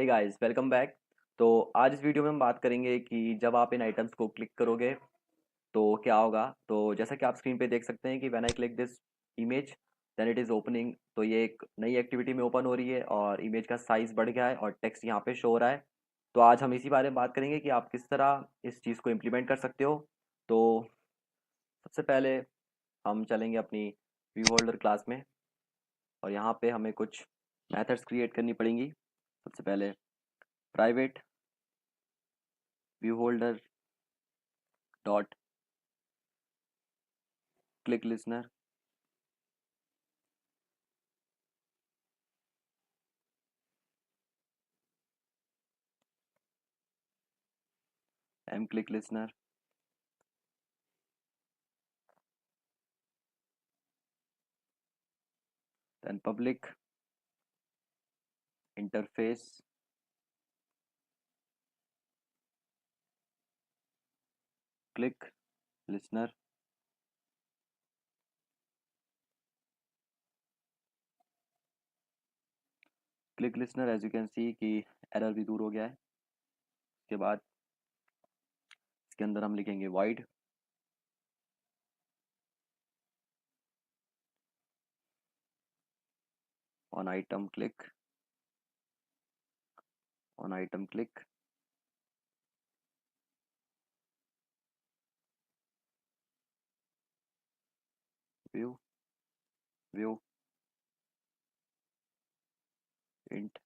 Hey guys, welcome back. तो आज इस वीडियो में हम बात करेंगे कि जब आप इन आइटम्स को क्लिक करोगे तो क्या होगा। तो जैसा कि आप स्क्रीन पे देख सकते हैं कि when I click this image then it is opening. तो ये एक नई एक्टिविटी में ओपन हो रही है और इमेज का साइज़ बढ़ गया है और टेक्स्ट यहाँ पे शो हो रहा है। तो आज हम इसी बारे में बात करेंगे कि आप किस तरह इस चीज़ को इम्प्लीमेंट कर सकते हो। तो सबसे पहले हम चलेंगे अपनी व्यू होल्डर क्लास में और यहाँ पे हमें कुछ मेथड्स क्रिएट करनी पड़ेंगी। सबसे पहले private view holder dot click listener, M click listener, then public interface click listener, click listener as you can see कि एरर भी दूर हो गया है। उसके बाद इसके अंदर हम लिखेंगे wide on item click, on item click view, view int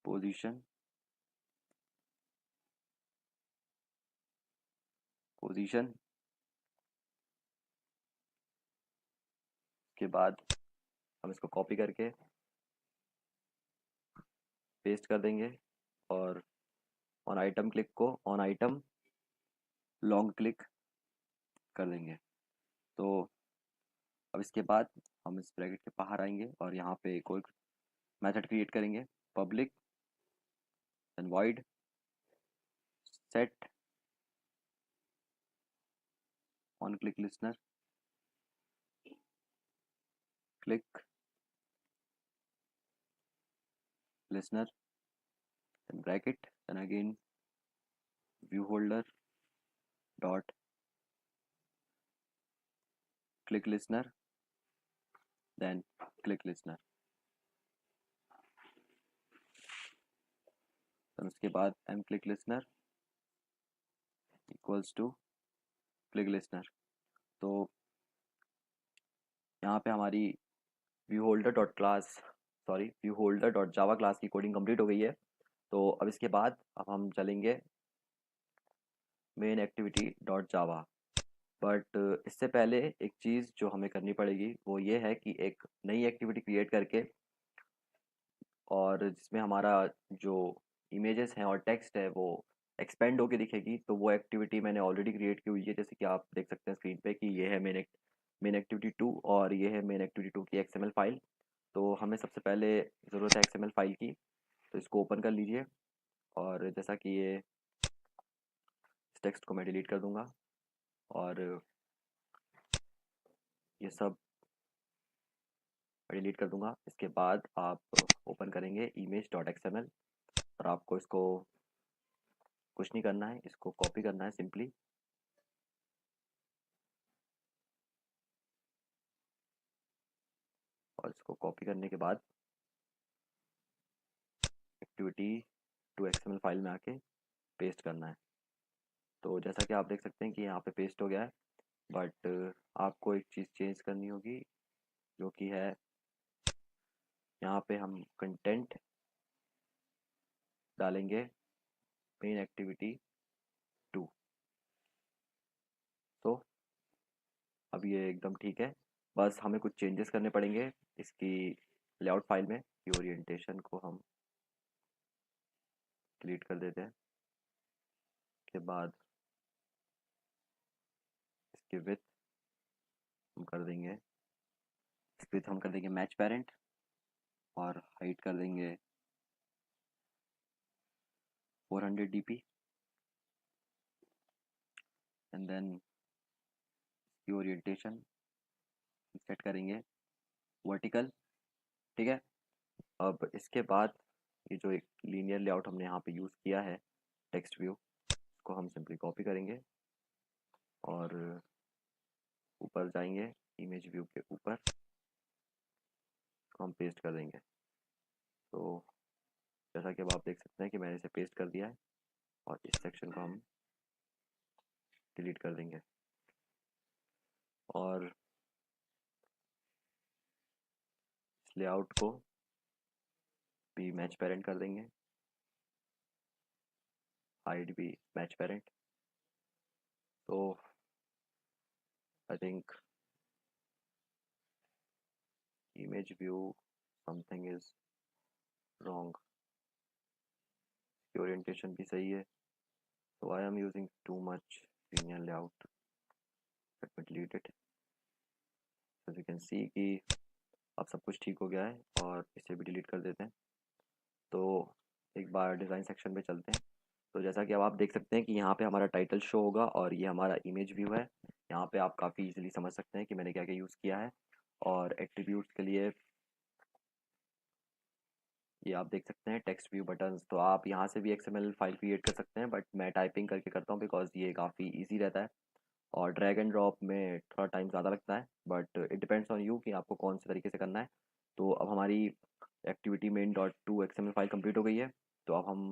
position, position. के बाद हम इसको कॉपी करके पेस्ट कर देंगे और ऑन आइटम क्लिक को ऑन आइटम लॉन्ग क्लिक कर देंगे। तो अब इसके बाद हम इस ब्रैकेट के बाहर आएंगे और यहाँ पे एक और मेथड क्रिएट करेंगे, public then void set on click listener click listener, then bracket, then again view holder dot click listener, then click listener। then उसके बाद m click listener equals to click listener। तो यहाँ पे हमारी view holder dot class sorry view holder dot Java class की coding complete हो गई है। तो अब इसके बाद अब हम चलेंगे main activity dot Java. But इससे पहले एक चीज़ जो हमें करनी पड़ेगी वो ये है कि एक नई एक्टिविटी क्रिएट करके और जिसमें हमारा जो इमेजेस हैं और टेक्स्ट है वो एक्सपेंड होके दिखेगी। तो वो एक्टिविटी मैंने ऑलरेडी क्रिएट की हुई है, जैसे कि आप देख सकते हैं स्क्रीन पे कि ये है मेन एक्टिविटी टू और ये है मेन एक्टिविटी टू की एक्सएमएल फाइल। तो हमें सबसे पहले ज़रूरत है एक्सएमएल फाइल की। तो इसको ओपन कर लीजिए और जैसा कि ये इस टेक्स्ट को मैं डिलीट कर दूंगा और ये सब डिलीट कर दूंगा। इसके बाद आप ओपन करेंगे इमेज डॉट एक्सएमएल और आपको इसको कुछ नहीं करना है, इसको कॉपी करना है सिंपली। और इसको कॉपी करने के बाद एक्टिविटी टू एक्सएमएल फाइल में आके पेस्ट करना है। तो जैसा कि आप देख सकते हैं कि यहाँ पे पेस्ट हो गया है। बट आपको एक चीज़ चेंज करनी होगी जो कि है यहाँ पे हम कंटेंट डालेंगे मेन एक्टिविटी टू। तो अब ये एकदम ठीक है। बस हमें कुछ चेंजेस करने पड़ेंगे इसकी लेआउट फाइल में। कि ओरिएंटेशन को हम डिलीट कर देते हैं। के बाद इसकी विथ हम कर देंगे, इसकी विथ हम कर देंगे मैच पेरेंट और हाइट कर देंगे 400 dp एंड देन इसकी ओरिएंटेशन सेट करेंगे वर्टिकल। ठीक है। अब इसके बाद ये जो एक लीनियर लेआउट हमने यहाँ पे यूज़ किया है टेक्स्ट व्यू, इसको हम सिंपली कॉपी करेंगे और ऊपर जाएंगे इमेज व्यू के ऊपर, इसको हम पेस्ट कर देंगे। तो जैसा कि अब आप देख सकते हैं कि मैंने इसे पेस्ट कर दिया है और इस सेक्शन को हम डिलीट कर देंगे और इस लेआउट को भी मैच पेरेंट कर देंगे, हाइड भी मैच पेरेंट। तो I think image view something is wrong, की ओरिएंटेशन भी सही है, so I am using too much linear layout, let me delete it। as you can see कि अब सब कुछ ठीक हो गया है और इसे भी डिलीट कर देते हैं। तो एक बार डिज़ाइन सेक्शन में चलते हैं। तो जैसा कि अब आप देख सकते हैं कि यहाँ पे हमारा टाइटल शो होगा और ये हमारा इमेज व्यू है। यहाँ पे आप काफ़ी इजीली समझ सकते हैं कि मैंने क्या क्या यूज़ किया है। और एट्रीब्यूट्स के लिए ये आप देख सकते हैं टेक्स्ट व्यू बटन्स, तो आप यहाँ से भी एक्सएमएल फाइल क्रिएट कर सकते हैं, बट मैं टाइपिंग करके करता हूँ बिकॉज ये काफ़ी इजी रहता है और ड्रैग एंड ड्रॉप में थोड़ा टाइम ज़्यादा लगता है, but it depends on you कि आपको कौन से तरीके से करना है। तो अब हमारी activity main dot to XML file complete हो गई है। तो अब हम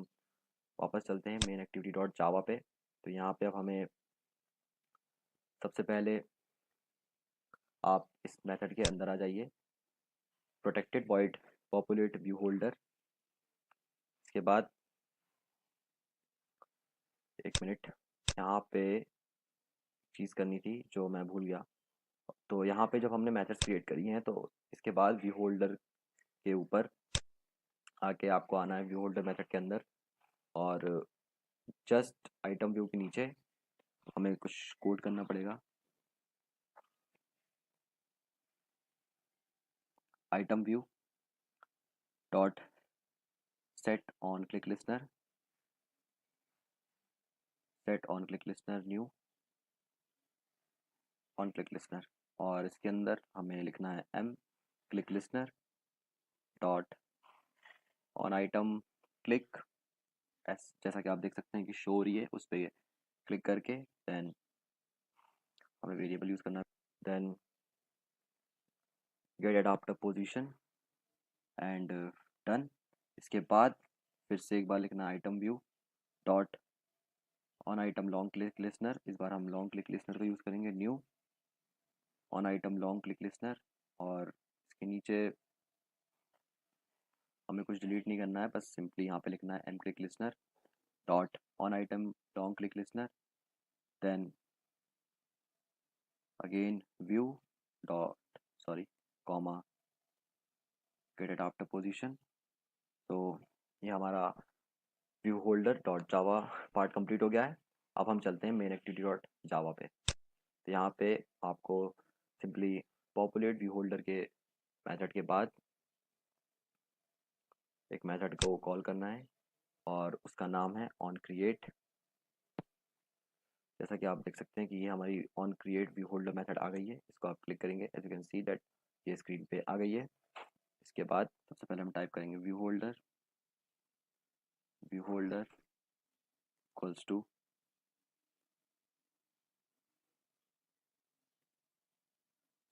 वापस चलते हैं मेन एक्टिविटी डॉट जावा पे। तो यहाँ पे अब हमें सबसे पहले आप इस मेथड के अंदर आ जाइए, protected void populate view holder. इसके बाद एक मिनट, यहाँ पे चीज़ करनी थी जो मैं भूल गया। तो यहाँ पे जब हमने मेथड्स क्रिएट करी हैं तो इसके बाद व्यू होल्डर के ऊपर आके आपको आना है व्यू होल्डर मेथड के अंदर और जस्ट आइटम व्यू के नीचे हमें कुछ कोड करना पड़ेगा। Item view dot set on click listener, set on click listener new on click listener, और इसके अंदर हमें लिखना है M click listener dot on item click S, जैसा कि आप देख सकते हैं कि शो हो रही है उस पर क्लिक करके देन हमें वेरिएबल यूज़ करना है, then get adapter position and done. इसके बाद फिर से एक बार लिखना item view dot on item long click listener, इस बार हम लॉन्ग क्लिक लिसनर का यूज़ करेंगे new on item long click listener, और इसके नीचे हमें कुछ डिलीट नहीं करना है, बस सिंपली यहाँ पे लिखना है M click listener dot on item long click listener, then again view dot sorry comma get adapter position. तो ये हमारा view holder dot Java part complete हो गया है। अब हम चलते हैं मेन एक्टिविटी डॉट जावा पे। तो यहाँ पे आपको सिंपली पॉपुलेट व्यू होल्डर के मेथड के बाद एक मेथड को कॉल करना है और उसका नाम है ऑन क्रिएट। जैसा कि आप देख सकते हैं कि ये हमारी on create view holder method आ गई है, इसको आप क्लिक करेंगे, as you can see that ये स्क्रीन पे आ गई है। इसके बाद सबसे पहले हम टाइप करेंगे view holder equals to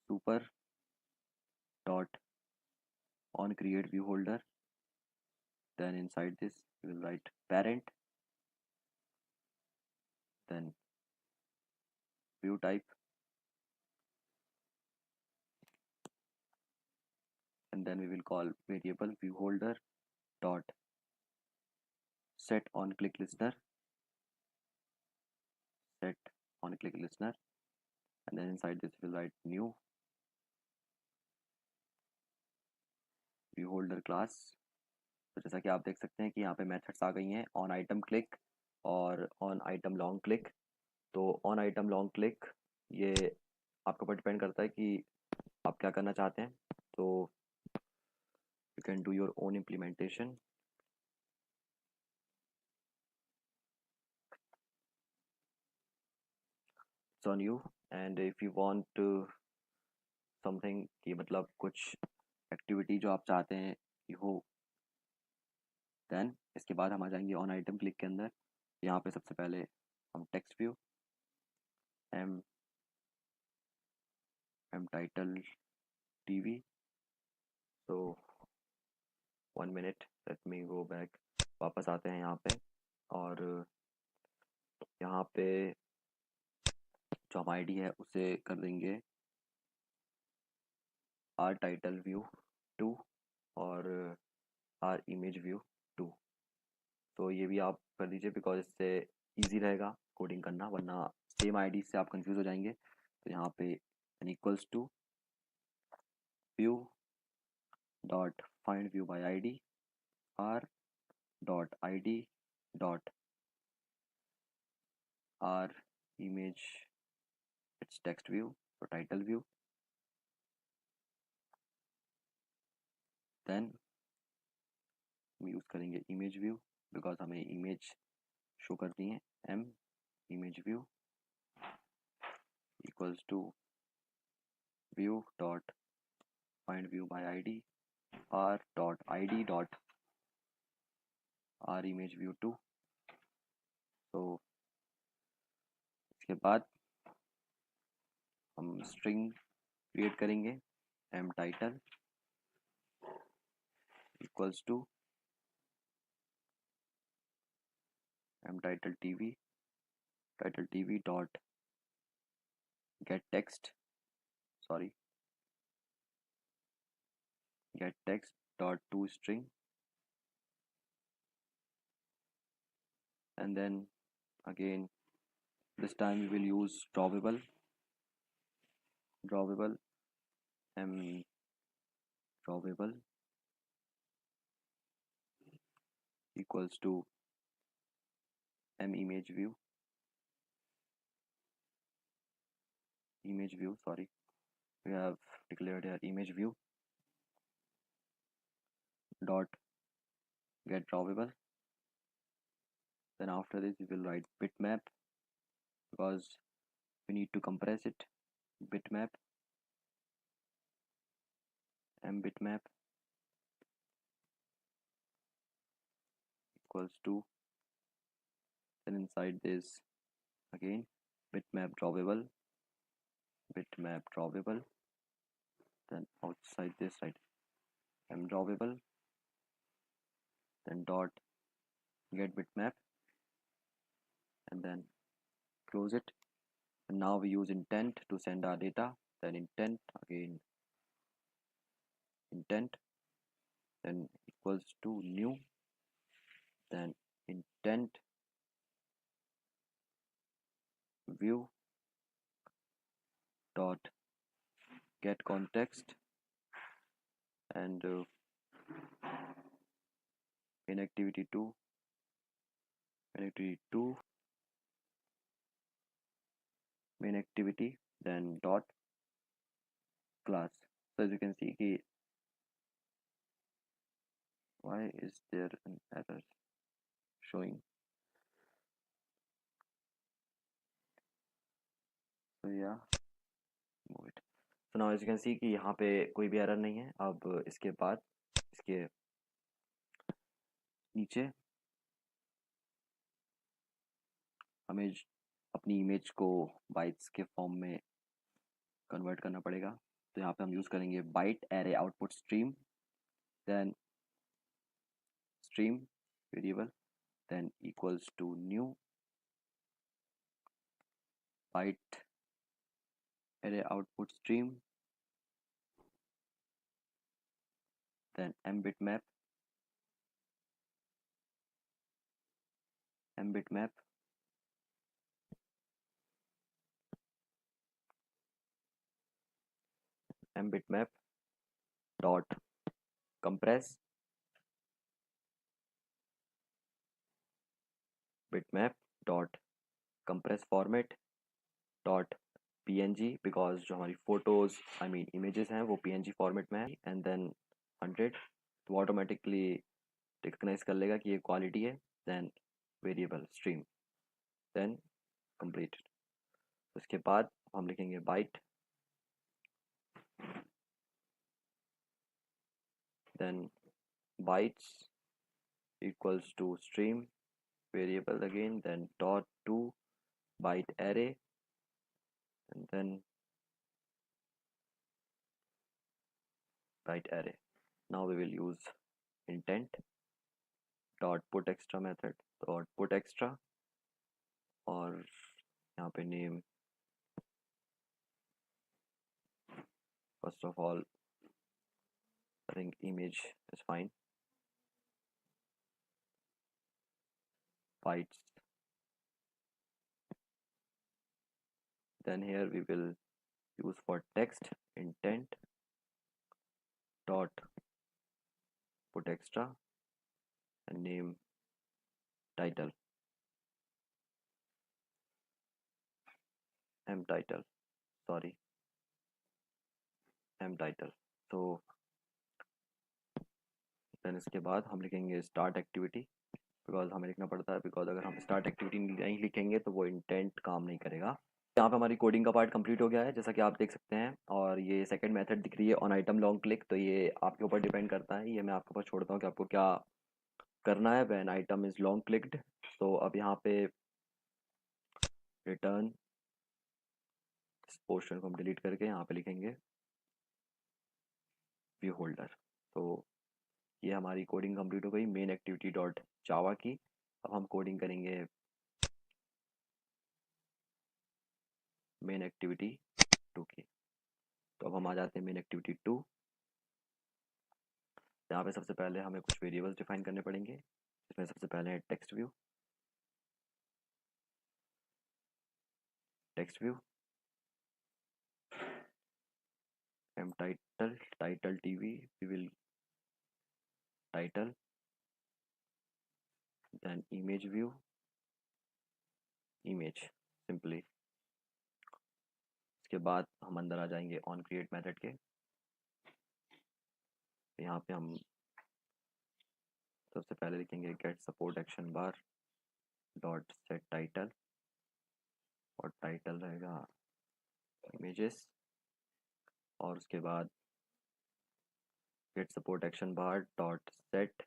super dot on create view holder, then inside this we will write parent, then view type, and then we will call variable view holder dot set on click listener, set on click listener, and then inside this we will write new view holder class। तो जैसा कि आप देख सकते हैं कि यहाँ पे मेथड्स आ गई हैं ऑन आइटम क्लिक और ऑन आइटम लॉन्ग क्लिक। तो ऑन आइटम लॉन्ग क्लिक ये आपके ऊपर डिपेंड करता है कि आप क्या करना चाहते हैं, तो you can do your own implementation. It's on you, and if you want something कि मतलब कुछ एक्टिविटी जो आप चाहते हैं कि हो देन इसके बाद हम आ जाएंगे ऑन आइटम क्लिक के अंदर। यहाँ पे सबसे पहले हम text view M M title TV. So 1 minute, let me go back. वापस आते हैं यहाँ पे, और यहाँ पे जो हम आईडी है उसे कर देंगे आर टाइटल व्यू 2 और आर इमेज व्यू 2। तो ये भी आप कर दीजिए, बिकॉज इससे इजी रहेगा कोडिंग करना, वरना सेम आईडी से आप कंफ्यूज हो जाएंगे। तो यहाँ पे N equals to view dot find view by ID R dot ID dot R image it's text view, तो टाइटल व्यू। देन हम यूज़ करेंगे इमेज व्यू, बिकॉज हमें इमेज शो करनी है। M image view equals to view dot find view by ID R dot ID dot R image view 2। तो इसके बाद हम स्ट्रिंग क्रिएट करेंगे M title equals to M title TV dot gate text, sorry gate text dot to string, and then again this time we will use drawable m drawable equals to m image view sorry, we have declared here image view dot get drawable. Then after this we will write bitmap, because we need to compress it. Bitmap m bitmap equals to, then inside this again bitmap drawable, then outside this side m drawable, then dot get bitmap, and then close it. And now we use intent to send our data, then intent again, intent, then equals to new, then intent view dot get context, and in activity 2 main activity, then dot class. So as you can see कि why is there an error showing? So yeah, move it. So now as you can see कि यहाँ पे कोई भी error नहीं है। अब इसके बाद इसके नीचे हमें अपनी इमेज को बाइट्स के फॉर्म में कन्वर्ट करना पड़ेगा। तो यहाँ पे हम यूज़ करेंगे byte array output stream, then stream variable, then equals to new byte array output stream, then m bitmap dot compress bitmap dot compress format dot png, because जो हमारी फोटोज आई मीन इमेजेस हैं वो png format में है, and then 100, तो automatically recognise कर लेगा कि ये क्वालिटी है। Then variable stream, then complete. उसके बाद हम लिखेंगे byte, then bytes equals to stream variable again, then dot to byte array, and then byte array. Now we will use intent dot put extra method dot put extra, और यहाँ पे name first of all I think image is fine, bytes, then here we will use for text intent dot put extra and name title m title sorry m title. तो then इसके बाद हम लिखेंगे start activity, because हमें लिखना पड़ता है, because अगर हम स्टार्ट एक्टिविटी नहीं लिखेंगे तो वो इंटेंट काम नहीं करेगा। यहाँ पे हमारी कोडिंग का पार्ट कंप्लीट हो गया है जैसा कि आप देख सकते हैं, और ये सेकंड मेथड दिख रही है ऑन आइटम लॉन्ग क्लिक, तो ये आपके ऊपर डिपेंड करता है, ये मैं आपके ऊपर छोड़ता हूँ कि आपको क्या करना है when item is long clicked. तो अब यहाँ पे रिटर्न इस पोर्शन को हम डिलीट करके यहाँ पे लिखेंगे व्यू होल्डर। तो ये हमारी कोडिंग कंप्लीट हो गई मेन एक्टिविटी डॉट जावा की। अब हम कोडिंग करेंगे मेन एक्टिविटी 2 की। तो अब हम आ जाते हैं मेन एक्टिविटी 2। यहाँ पे सबसे पहले हमें कुछ वेरिएबल्स डिफाइन करने पड़ेंगे, इसमें सबसे पहले है text view. Text view M title title TV we will title, then image view image simply. इसके बाद हम अंदर आ जाएंगे ऑन क्रिएट मेथड के। यहाँ पे हम सबसे पहले लिखेंगे get support action bar dot set title, और टाइटल रहेगा इमेजेस, और उसके बाद gate support action bar dot set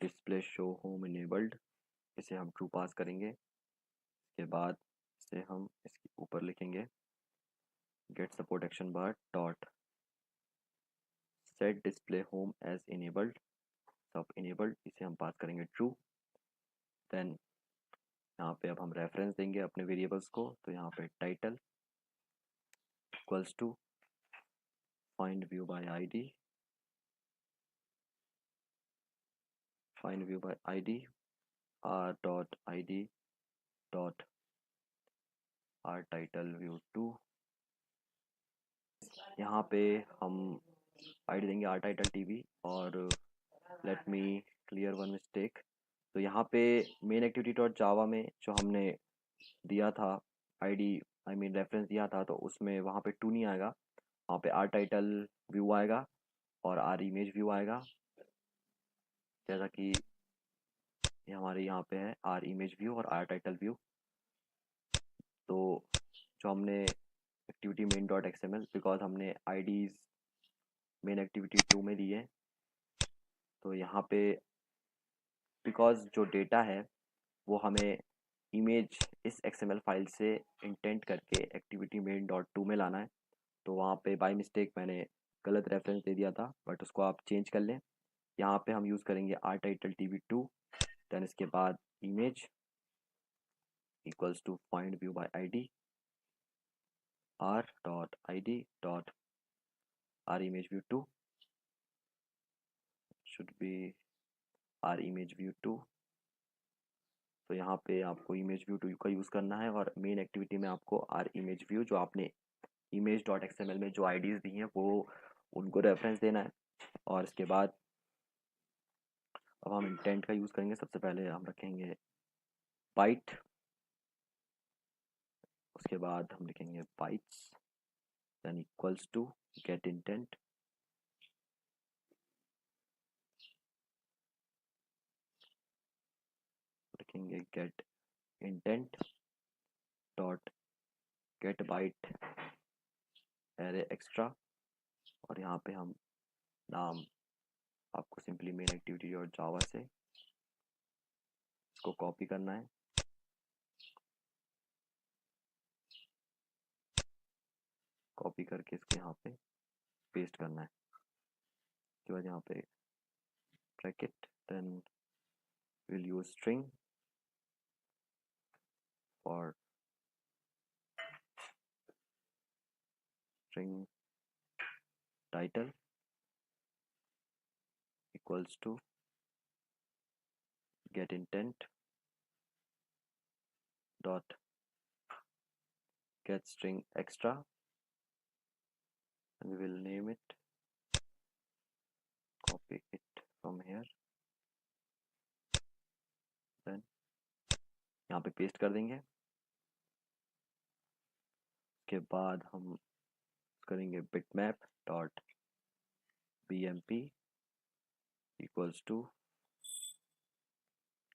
display show home enabled, इसे हम ट्रू पास करेंगे। इसके बाद इसे हम इसके ऊपर लिखेंगे get support action bar dot set display home as enabled, सब इनेबल्ड, इसे हम पास करेंगे ट्रू। देन यहाँ पे अब हम रेफरेंस देंगे अपने वेरिएबल्स को, तो यहाँ पे title equals to find view by ID, find view by ID R dot ID dot R title view 2। यहाँ पे हम आईडी देंगे आर टाइटल टीवी, और let me clear one mistake. तो यहाँ पे मेन एक्टिविटी डॉट जावा में जो हमने दिया था आईडी आई मीन रेफरेंस दिया था, तो उसमें वहाँ पे 2 नहीं आएगा, वहाँ पे आर टाइटल व्यू आएगा और आर इमेज व्यू आएगा, जैसा कि ये हमारे यहाँ पे है आर इमेज व्यू और आर टाइटल व्यू। तो जो हमने activity main dot XML, because हमने आईडीज मेन एक्टिविटी 2 में दी है, तो यहाँ पे बिकॉज जो डेटा है वो हमें इमेज इस एक्सएमएल फाइल से इंटेंट करके एक्टिविटी मेन डॉट 2 में लाना है, तो वहाँ पे बाय मिस्टेक मैंने गलत रेफरेंस दे दिया था, बट उसको आप चेंज कर लें। यहाँ पे हम यूज़ करेंगे आर टाइटल टीवी 2, देन इसके बाद image equals to find view by ID R dot ID dot R image view 2 should be R image view 2। तो यहाँ पे आपको इमेज व्यू 2 का यूज़ करना है, और मेन एक्टिविटी में आपको आर इमेज व्यू जो आपने इमेज डॉट एक्सएमएल में जो आईडीज़ दी हैं वो उनको रेफरेंस देना है। और इसके बाद अब हम इंटेंट का यूज़ करेंगे। सबसे पहले हम रखेंगे बाइट, उसके बाद हम लिखेंगे bytes, then equals to get intent, लिखेंगे get intent dot get byte array extra, और यहाँ पे हम नाम आपको सिंपली मेन एक्टिविटी और जावा से इसको कॉपी करना है, कॉपी करके इसको यहाँ पे पेस्ट करना है। उसके बाद यहाँ पे bracket, then will use string for string title equals to get intent dot get string extra, and we will name it, copy it from here, then यहाँ पे पेस्ट कर देंगे। उसके बाद हम करेंगे bitmap dot bmp equals to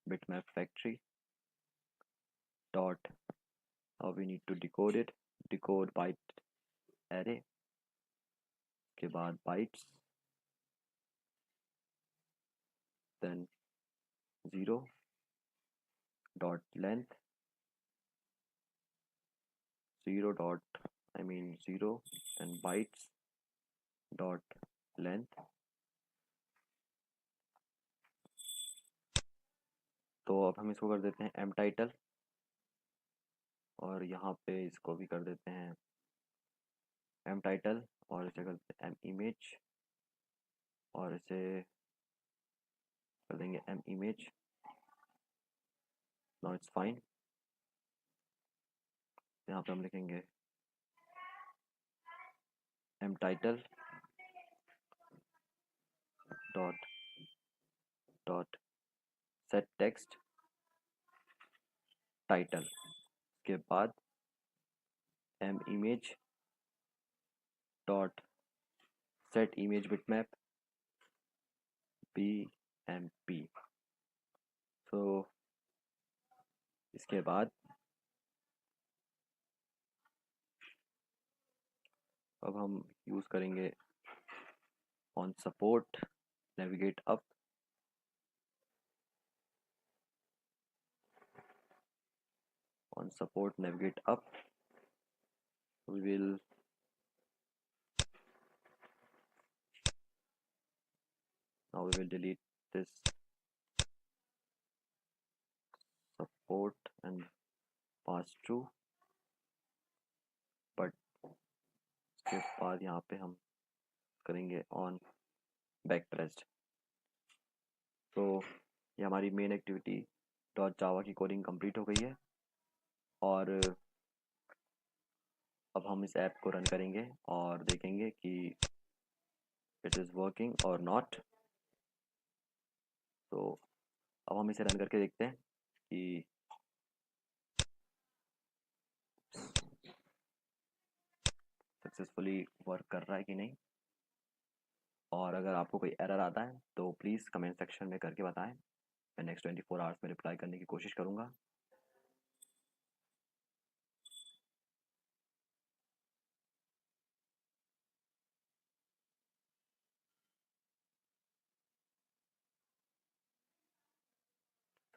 bitmap factory dot, now we need to decode it, decode byte array, के बाद bytes, then 0 dot length, 0 dot 0 and bytes dot length। तो अब हम इसको कर देते हैं एम टाइटल, और यहाँ पे इसको भी कर देते हैं एम टाइटल, और इसे कर देते हैं एम इमेज, और इसे कर देंगे M image. Now it's fine. यहाँ पे हम लिखेंगे M title dot dot set text title, के बाद M image dot set image bitmap BMP। तो इसके बाद अब हम यूज़ करेंगे on support navigate up, on support navigate up, we will now we will delete this support and pass true, but उसके बाद यहाँ पे हम करेंगे on back pressed। तो ये हमारी मेन एक्टिविटी डॉट जावा की कोडिंग कंप्लीट हो गई है, और अब हम इस ऐप को रन करेंगे और देखेंगे कि इट इज़ वर्किंग और नॉट। तो अब हम इसे रन करके देखते हैं कि सक्सेसफुली वर्क कर रहा है कि नहीं, और अगर आपको कोई एरर आता है तो प्लीज़ कमेंट सेक्शन में करके बताएं। मैं नेक्स्ट 24 आवर्स में रिप्लाई करने की कोशिश करूँगा।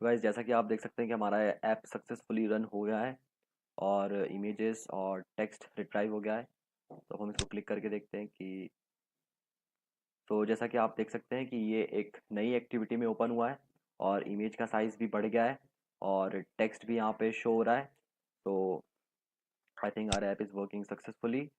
तो गाइस, जैसा कि आप देख सकते हैं कि हमारा ऐप सक्सेसफुली रन हो गया है और इमेजेस और टेक्स्ट रिट्राइव हो गया है। तो हम इसको क्लिक करके देखते हैं कि, तो जैसा कि आप देख सकते हैं कि ये एक नई एक्टिविटी में ओपन हुआ है और इमेज का साइज़ भी बढ़ गया है और टेक्स्ट भी यहाँ पे शो हो रहा है। तो I think our app is working successfully.